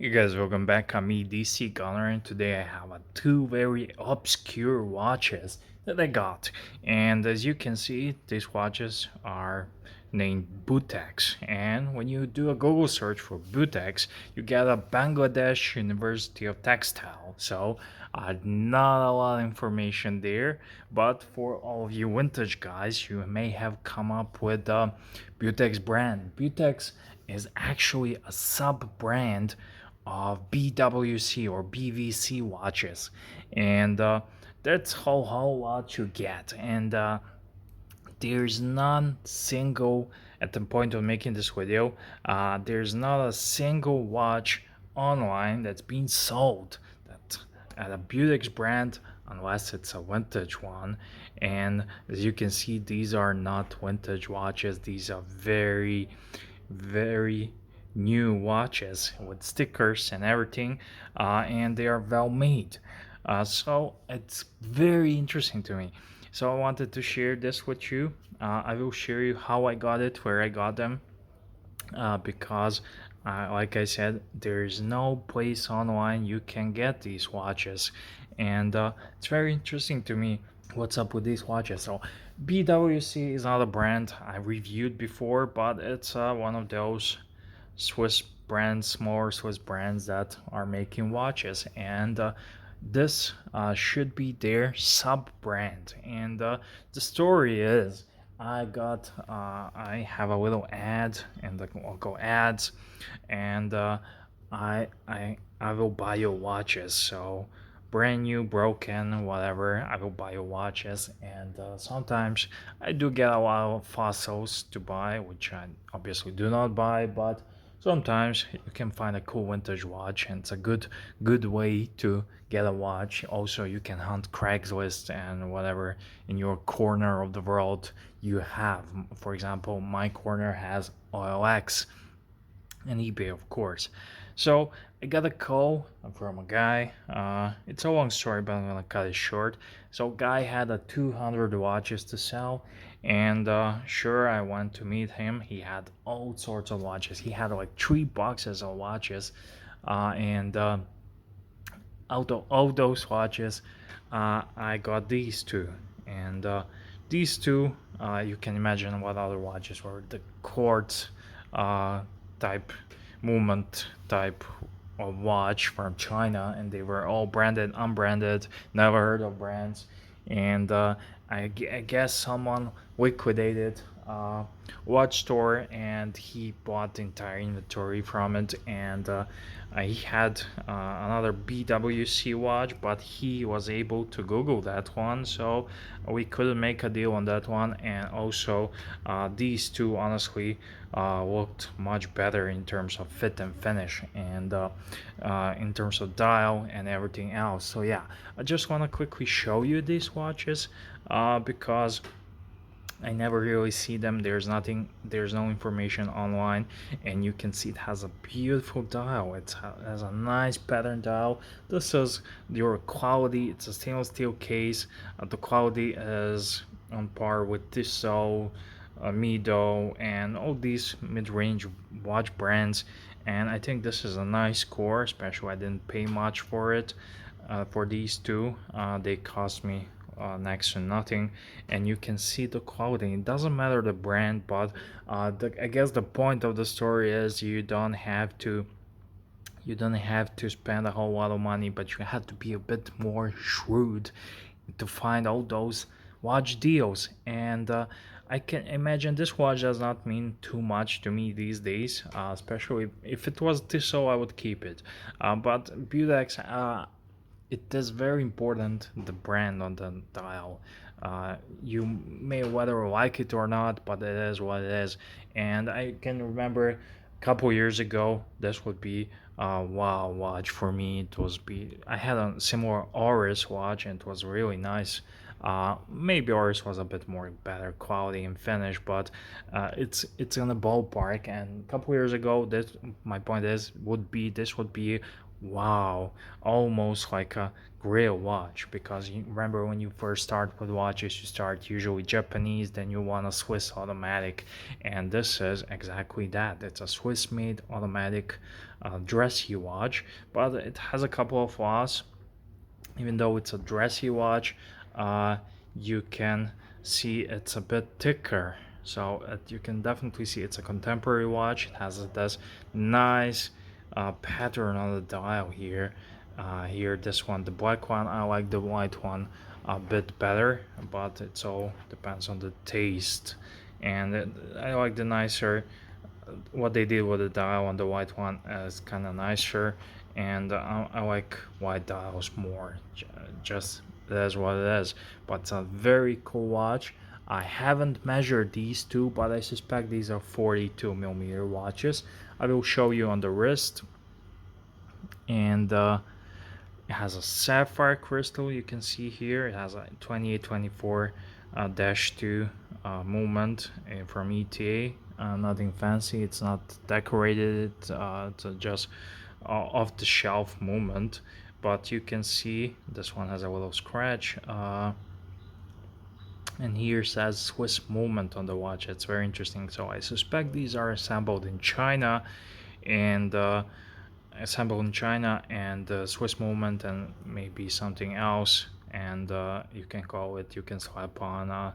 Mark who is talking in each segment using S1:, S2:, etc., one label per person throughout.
S1: You guys, welcome back. I'm edcgunner, and today I have two very obscure watches that I got. And as you can see, these watches are named Butex. And when you do a Google search for Butex, you get a Bangladesh University of Textile. So, not a lot of information there. But for all of you vintage guys, you may have come up with the Butex brand. Butex is actually a sub brand of BWC or BVC watches, and that's how what you get. And there's not single at the point of making this video. There's not a single watch online that's being sold that at a Butex brand unless it's a vintage one. And as you can see, these are not vintage watches. These are very new watches with stickers and everything, and they are well made. So it's very interesting to me. So I wanted to share this with you. I will share you how I got it, where I got them, because like I said, there is no place online you can get these watches, and it's very interesting to me what's up with these watches. So BWC is not a brand I reviewed before, but it's one of those Swiss brands, smaller Swiss brands that are making watches, and this should be their sub brand. And the story is, I have a little ad and the local ads, and I will buy your watches. So brand new, broken, whatever, I will buy your watches. And sometimes I do get a lot of fossils to buy, which I obviously do not buy, but sometimes you can find a cool vintage watch, and it's a good way to get a watch. Also, you can hunt Craigslist and whatever in your corner of the world you have. For example, my corner has OLX and eBay, of course. So I got a call from a guy. It's a long story, but I'm gonna cut it short. So guy had a 200 watches to sell, and sure, I went to meet him. He had all sorts of watches. He had like 3 boxes of watches, and out of all those watches, I got these two, and these two, you can imagine what other watches were. The quartz type movement type of watch from China, and they were all branded, unbranded, never heard of brands. And I guess someone liquidated watch store, and he bought the entire inventory from it. And he had another BWC watch, but he was able to Google that one, so we couldn't make a deal on that one. And also, these two honestly looked much better in terms of fit and finish, and in terms of dial and everything else. So yeah, I just want to quickly show you these watches because I never really see them. There's no information online, and you can see it has a beautiful dial. It has a nice pattern dial. This is your quality. It's a stainless steel case. The quality is on par with Tissot, Mido, and all these mid-range watch brands. And I think this is a nice score, especially I didn't pay much for it. For these two, they cost me next to nothing, and you can see the quality. It doesn't matter the brand, but I guess the point of the story is you don't have to spend a whole lot of money, but you have to be a bit more shrewd to find all those watch deals. And I can imagine this watch does not mean too much to me these days, especially if it was Tissot, I would keep it. But Butex, it is very important, the brand on the dial. You may whether like it or not, but it is what it is. And I can remember a couple years ago, this would be a wow watch for me. I had a similar Oris watch, and it was really nice. Maybe Oris was a bit more better quality and finish, but it's in the ballpark. And a couple years ago, this my point is would be this would be wow, almost like a real watch, because you remember when you first start with watches, you start usually Japanese, then you want a Swiss automatic, and this is exactly that. It's a Swiss made automatic dressy watch, but it has a couple of flaws. Even though it's a dressy watch, uh, you can see it's a bit thicker. So you can definitely see it's a contemporary watch. It has this nice pattern on the dial here. Here, this one, the black one, I like the white one a bit better, but it's all depends on the taste. And I like the nicer, what they did with the dial on the white one is kind of nicer, and I like white dials more. Just that's what it is. But it's a very cool watch. I haven't measured these two, but I suspect these are 42 millimeter watches. I will show you on the wrist, and it has a sapphire crystal. You can see here it has a 2824 2 movement from ETA. Nothing fancy. It's not decorated. It's just off the shelf movement. But you can see this one has a little scratch. And here says Swiss movement on the watch. It's very interesting. So I suspect these are assembled in China, and Swiss movement and maybe something else, and you can call it, you can slap on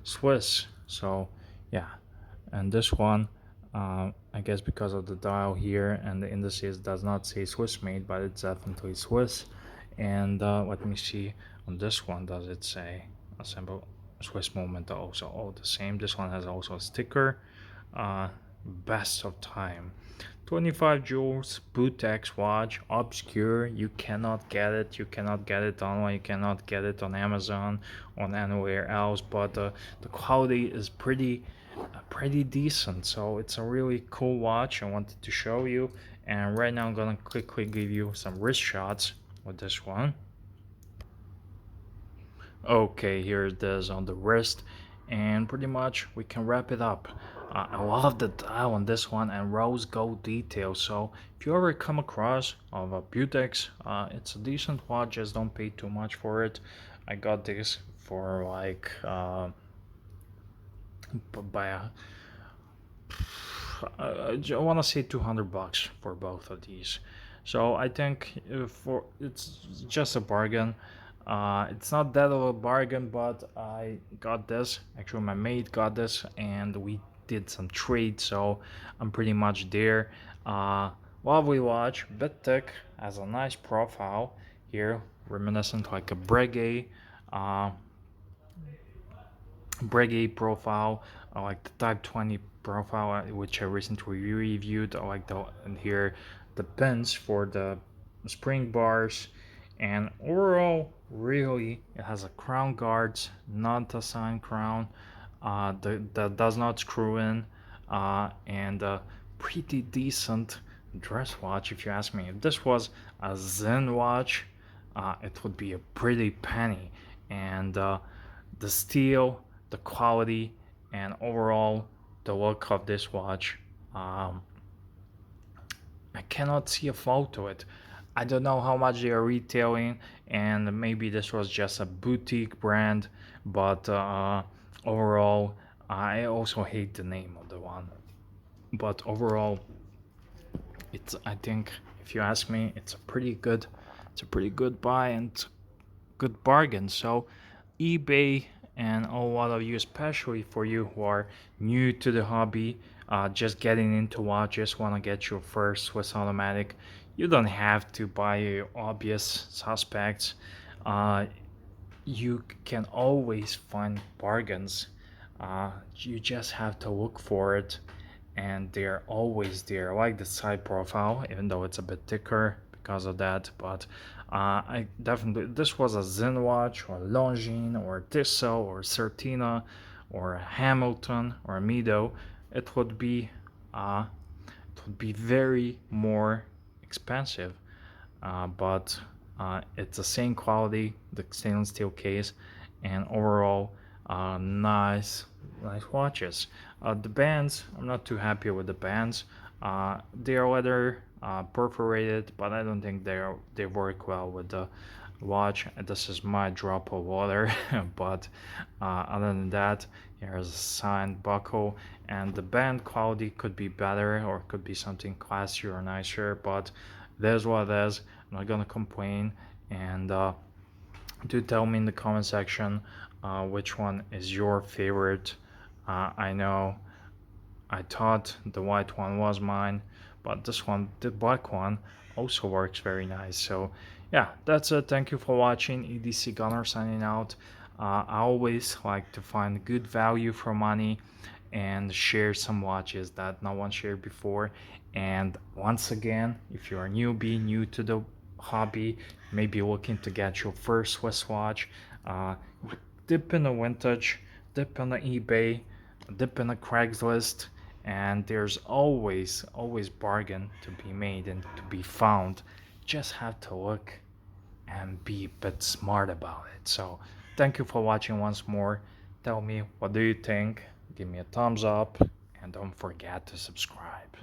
S1: Swiss. So yeah, and this one, I guess because of the dial here and the indices does not say Swiss made, but it's definitely Swiss. And let me see, on this one, does it say assemble Swiss movement? Also all the same. This one has also a sticker. Best of time, 25 joules Boutex watch, obscure. You cannot get it. You cannot get it online. You cannot get it on Amazon, on anywhere else. But the quality is pretty decent. So it's a really cool watch. I wanted to show you. And right now I'm gonna quickly give you some wrist shots with this one. Okay, here it is on the wrist, and pretty much we can wrap it up. I love the dial on this one and rose gold detail. So if you ever come across of a Butex, it's a decent watch. Just don't pay too much for it. I got this for like by a, I want to say $200 for both of these. So I think for it's just a bargain. It's not that of a bargain, but I got this. Actually, my mate got this, and we did some trade, so I'm pretty much there. Lovely watch, bit thick, has a nice profile here, reminiscent like a Breguet profile. I like the Type 20 profile, which I recently reviewed. I like the, and here the pins for the spring bars, and overall really it has a crown guards, not a sign crown, that does not screw in, and pretty decent dress watch if you ask me. If this was a Zen watch, it would be a pretty penny. And the steel, the quality, and overall the look of this watch, I cannot see a fault to it. I don't know how much they are retailing, and maybe this was just a boutique brand, but overall, I also hate the name of the one. But overall, it's, I think, if you ask me, it's a pretty good buy and good bargain. So, eBay and a lot of you, especially for you who are new to the hobby, just getting into watches, want to get your first Swiss automatic, you don't have to buy your obvious suspects. Uh, you can always find bargains. You just have to look for it, and they're always there. I like the side profile, even though it's a bit thicker because of that. But I definitely, this was a Zen watch, or Longines, or Tissot, or Certina, or a Hamilton, or a Mido. It would be uh, it would be very more expensive, but it's the same quality, the stainless steel case, and overall nice watches. The bands, I'm not too happy with the bands. They are leather perforated, but I don't think they work well with the watch. This is my drop of water, but other than that, here's a signed buckle, and the band quality could be better or could be something classier or nicer, but there's what it is. I'm not gonna complain, and do tell me in the comment section which one is your favorite. I know I thought the white one was mine, but this one, the black one, also works very nice. So yeah, that's it. Thank you for watching. EDC Gunner signing out. I always like to find good value for money and share some watches that no one shared before. And once again, if you're a newbie, new to the hobby, maybe looking to get your first Swiss watch, uh, dip in the vintage, dip on the eBay, dip in the Craigslist, and there's always bargain to be made and to be found. Just have to look and be a bit smart about it. So thank you for watching once more. Tell me, what do you think? Give me a thumbs up and don't forget to subscribe.